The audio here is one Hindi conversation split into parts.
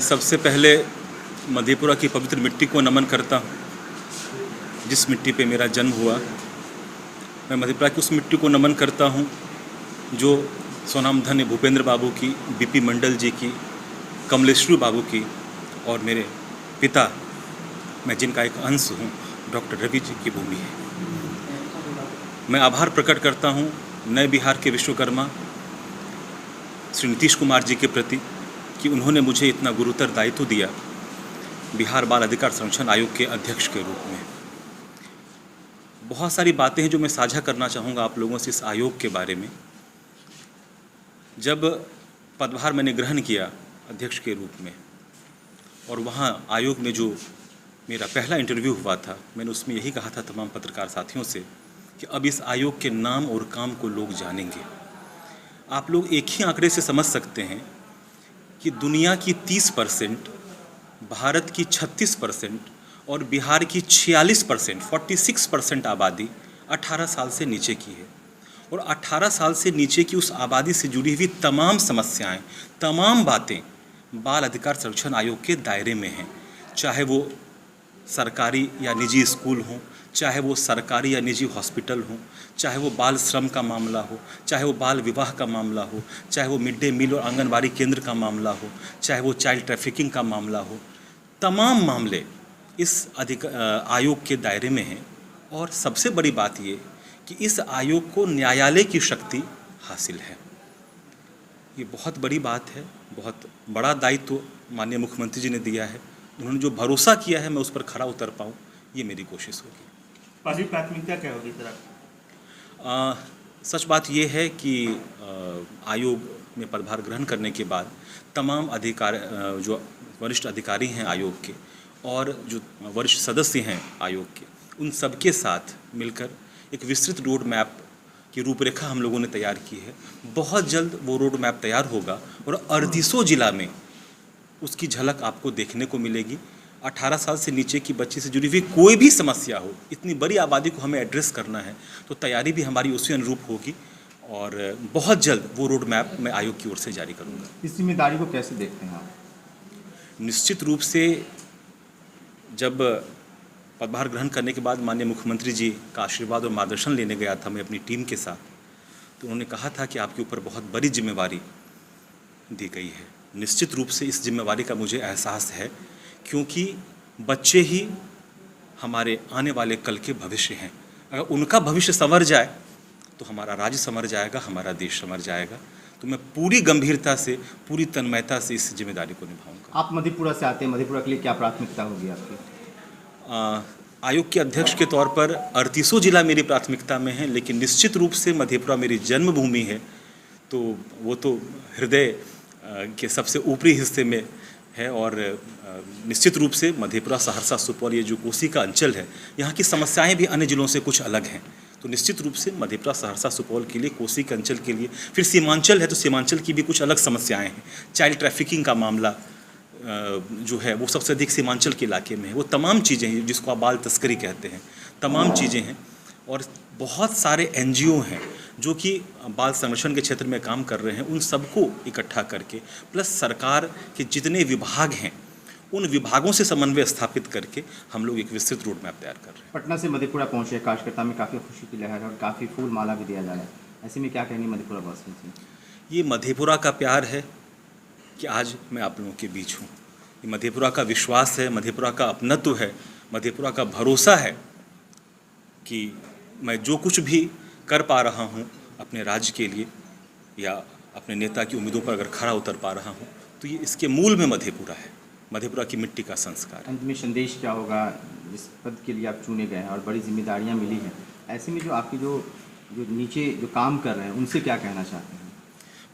सबसे पहले मधेपुरा की पवित्र मिट्टी को नमन करता हूँ, जिस मिट्टी पे मेरा जन्म हुआ। मैं मधेपुरा की उस मिट्टी को नमन करता हूँ जो स्वनामधन्य भूपेंद्र बाबू की, बीपी मंडल जी की, कमलेश्वरी बाबू की और मेरे पिता, मैं जिनका एक अंश हूँ, डॉक्टर रवि जी की भूमि है। मैं आभार प्रकट करता हूँ नए बिहार के विश्वकर्मा श्री नीतीश कुमार जी के प्रति कि उन्होंने मुझे इतना गुरुतर दायित्व दिया बिहार बाल अधिकार संरक्षण आयोग के अध्यक्ष के रूप में। बहुत सारी बातें हैं जो मैं साझा करना चाहूँगा आप लोगों से इस आयोग के बारे में। जब पदभार मैंने ग्रहण किया अध्यक्ष के रूप में और वहाँ आयोग में जो मेरा पहला इंटरव्यू हुआ था, मैंने उसमें यही कहा था तमाम पत्रकार साथियों से कि अब इस आयोग के नाम और काम को लोग जानेंगे। आप लोग एक ही आंकड़े से समझ सकते हैं कि दुनिया की 30%, भारत की 36% और बिहार की 46%, 46% आबादी 18 साल से नीचे की है। और 18 साल से नीचे की उस आबादी से जुड़ी हुई तमाम समस्याएं, तमाम बातें बाल अधिकार संरक्षण आयोग के दायरे में हैं। चाहे वो सरकारी या निजी स्कूल हों, चाहे वो सरकारी या निजी हॉस्पिटल हों, चाहे वो बाल श्रम का मामला हो, चाहे वो बाल विवाह का मामला हो, चाहे वो मिड डे मील और आंगनबाड़ी केंद्र का मामला हो, चाहे वो चाइल्ड ट्रैफिकिंग का मामला हो, तमाम मामले इस आयोग के दायरे में हैं। और सबसे बड़ी बात ये कि इस आयोग को न्यायालय की शक्ति हासिल है। ये बहुत बड़ी बात है, बहुत बड़ा दायित्व माननीय मुख्यमंत्री जी ने दिया है। उन्होंने जो भरोसा किया है मैं उस पर खरा उतर पाऊँ, ये मेरी कोशिश होगी। पहली प्राथमिकता क्या होगी सर? सच बात ये है कि आयोग में पदभार ग्रहण करने के बाद तमाम जो वरिष्ठ अधिकारी हैं आयोग के और जो वरिष्ठ सदस्य हैं आयोग के, उन सबके साथ मिलकर एक विस्तृत रोड मैप की रूपरेखा हम लोगों ने तैयार की है। बहुत जल्द वो रोड मैप तैयार होगा और 38 जिला में उसकी झलक आपको देखने को मिलेगी। 18 साल से नीचे की बच्ची से जुड़ी हुई कोई भी समस्या हो, इतनी बड़ी आबादी को हमें एड्रेस करना है, तो तैयारी भी हमारी उसी अनुरूप होगी और बहुत जल्द वो रोड मैप मैं आयोग की ओर से जारी करूँगा। इस जिम्मेदारी को कैसे देखते हैं आप? निश्चित रूप से जब पदभार ग्रहण करने के बाद माननीय मुख्यमंत्री जी का आशीर्वाद और मार्गदर्शन लेने गया था मैं अपनी टीम के साथ, तो उन्होंने कहा था कि आपके ऊपर बहुत बड़ी जिम्मेवारी दी गई है। निश्चित रूप से इस जिम्मेवारी का मुझे एहसास है, क्योंकि बच्चे ही हमारे आने वाले कल के भविष्य हैं। अगर उनका भविष्य संवर जाए तो हमारा राज्य संवर जाएगा, हमारा देश संवर जाएगा। तो मैं पूरी गंभीरता से, पूरी तन्मयता से इस जिम्मेदारी को निभाऊंगा। आप मधेपुरा से आते हैं, मधेपुरा के लिए क्या प्राथमिकता होगी आपकी? आयोग के अध्यक्ष के तौर पर 38 जिला मेरी प्राथमिकता में है, लेकिन निश्चित रूप से मधेपुरा मेरी जन्मभूमि है, तो वो तो हृदय के सबसे ऊपरी हिस्से में है। और निश्चित रूप से मधेपुरा, सहरसा, सुपौल, ये जो कोसी का अंचल है, यहाँ की समस्याएं भी अन्य जिलों से कुछ अलग हैं। तो निश्चित रूप से मधेपुरा, सहरसा, सुपौल के लिए, कोसी के अंचल के लिए, फिर सीमांचल है तो सीमांचल की भी कुछ अलग समस्याएं हैं। चाइल्ड ट्रैफिकिंग का मामला जो है वो सबसे अधिक सीमांचल के इलाके में है। वो तमाम चीज़ें हैं जिसको आप बाल तस्करी कहते हैं, तमाम चीज़ें हैं। और बहुत सारे NGO हैं जो कि बाल संरक्षण के क्षेत्र में काम कर रहे हैं, उन सबको इकट्ठा करके, प्लस सरकार के जितने विभाग हैं उन विभागों से समन्वय स्थापित करके हम लोग एक विस्तृत रोड मैप तैयार कर रहे हैं। पटना से मधेपुरा पहुँचे, कार्यकर्ता में काफ़ी खुशी की लहर है और काफ़ी फूल माला भी दिया जा रहा है। ऐसे में क्या कहेंगे मधेपुरा वासियों से? ये मधेपुरा का प्यार है कि आज मैं आप लोगों के बीच हूँ। ये मधेपुरा का विश्वास है, मधेपुरा का अपनत्व है, मधेपुरा का भरोसा है कि मैं जो कुछ भी कर पा रहा हूँ अपने राज्य के लिए या अपने नेता की उम्मीदों पर अगर खरा उतर पा रहा हूँ, तो ये इसके मूल में मधेपुरा है, मधेपुरा की मिट्टी का संस्कार। अंत में संदेश क्या होगा? जिस पद के लिए आप चुने गए हैं और बड़ी जिम्मेदारियां मिली हैं, ऐसे में जो आपकी जो नीचे जो काम कर रहे हैं उनसे क्या कहना चाहते हैं?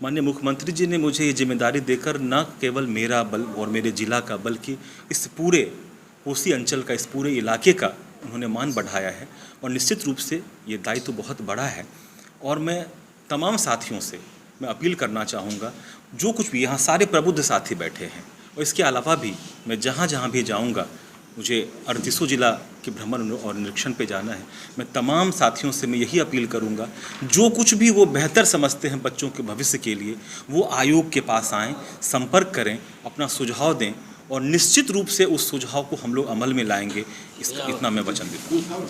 माननीय मुख्यमंत्री जी ने मुझे ये जिम्मेदारी देकर न केवल मेरा बल और मेरे जिला का, बल्कि इस पूरे कोसी अंचल का, इस पूरे इलाके का उन्होंने मान बढ़ाया है। और निश्चित रूप से ये दायित्व बहुत बड़ा है। और मैं तमाम साथियों से मैं अपील करना चाहूँगा, जो कुछ भी यहाँ सारे प्रबुद्ध साथी बैठे हैं और इसके अलावा भी मैं जहाँ जहाँ भी जाऊँगा मुझे 38 जिला के भ्रमण और निरीक्षण पे जाना है। मैं तमाम साथियों से मैं यही अपील करूंगा, जो कुछ भी वो बेहतर समझते हैं बच्चों के भविष्य के लिए, वो आयोग के पास आएँ, संपर्क करें, अपना सुझाव दें और निश्चित रूप से उस सुझाव को हम लोग अमल में लाएंगे। इसका इतना मैं वचन देता हूँ।